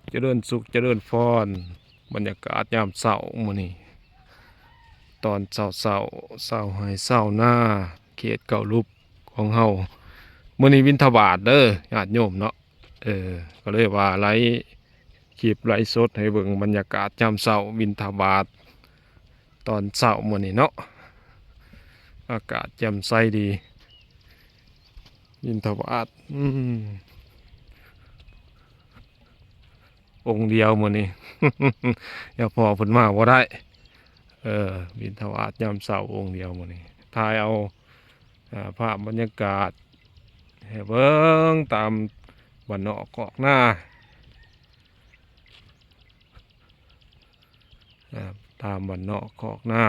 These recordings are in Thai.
เจริญสุขเจริญพรบรรยากาศยามเช้ามื้อนี้ตอนเช้าให้เช้าหน้าเขตเก่ารูปของเฮามื้อนี้บิณฑบาตเด้อญาติโยมเนาะก็เลยว่าไลฟ์คลิปไลฟ์สดให้เบิ่งบรรยากาศยามเช้าบิณฑบาตตอนเช้ามื้อนี้เนาะอากาศแจ่มใสดีบิณฑบาตองค์เดียวมื้อนี้ อย่าพอเพิ่นมาบ่ได้บิณฑบาตยามเช้าองค์เดียวมื้อนี้ถ่ายเอาภาพบรรยากาศให้เบิ่งตามบ้านนอกกอกหน้าตามบ้านนอกกอกหน้า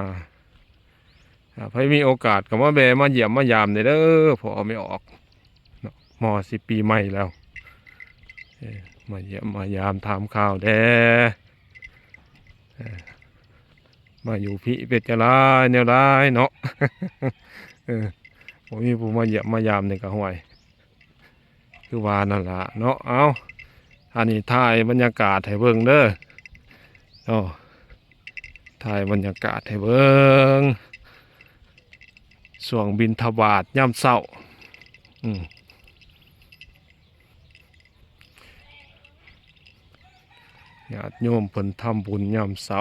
ใครมีโอกาสก็มาแวะมาเยี่ยมมายามได้เด้อพอไม่ออกเนาะม.10 ปีใหม่แล้วมาเยี่ยมมายามถามข่าวแด้มาอยู่พี่เป็ดจะร้ายแนวร้ายเนาะ ผมมีผู้มาเยี่ยมมายามในกระห้วยคือว่านั่นล่ะเนาะเอาอันนี้ถ่ายบรรยากาศให้เบิ่งเด้อเนาะถ่ายบรรยากาศให้เบิ่งช่วงบิณฑบาตยามเช้าญาติโยมเพิ่นทำบุญยามเช้า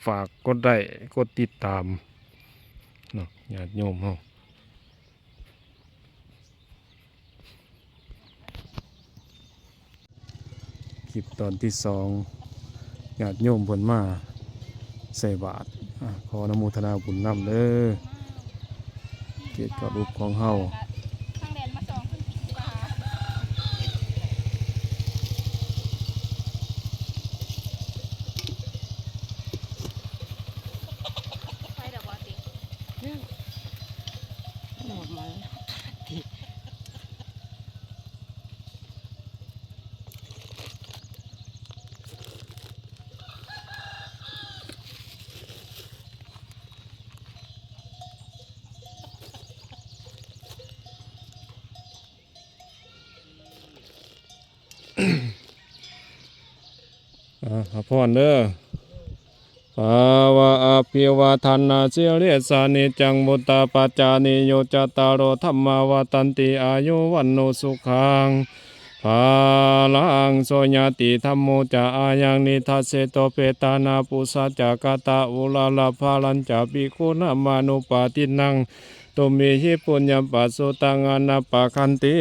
ฝากกดได้กดติดตามเนาะญาติโยมเฮาคลิปตอนที่2ญาติโยมเพิ่นมาใส่บาตรขออนุโมทนาบุญนำเด้อเกียรติกับรูปของเฮาพรเด้อภาวะอภิวาทนาสิริสานิจังมุตตาปัจจานิโยจตารโอธรรมาวตันติอายุวันโนสุขังภาลังโสญติธรรมโมจะอายังนิทัสเสโตเปตานาปุสัจจกตาอุลาลาภาลัญจะภิกขุนามานุปาทินังตุมิหิปุญญปัสสุตังอนัปปะคันติ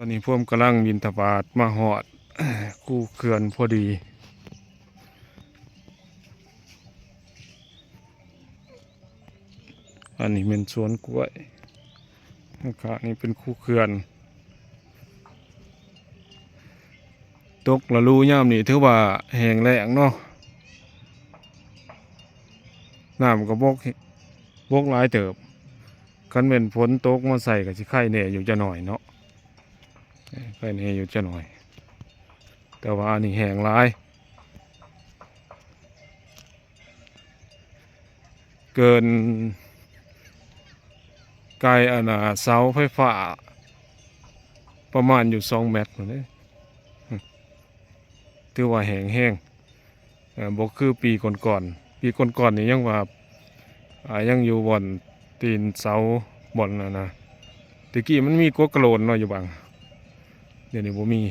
ตอนนี้พวกกำลังบิณฑบาตมาหอดกู้เขื่อนพอดีอันนี้เป็นสวนกล้วยนะครับนี่เป็นคู่เขื่อนตกละลูย่ามนี่ถือว่าแห้งแล้งเนาะน้ำก็บกหลายเติบคันเป็นฝนตกมาใส่ก็สิไข่แหน่อยู่จะหน่อยเนาะไข่แหน่อยู่จะหน่อยแต่ว่าอันนี้แห้งหลายเกินไกลอันน่ะเสาไฟฟ้าประมาณอยู่2 เมตรเลยถือว่าแห้งแห้งบ่คือปีก่อนๆปีก่อนๆนี่ยังว่ายังอยู่บ่อนตีนเสาบ่อนนะตะกี้มันมีกัวกระโหลนเนาะอยู่บางเดี๋ยวนี้บ่มี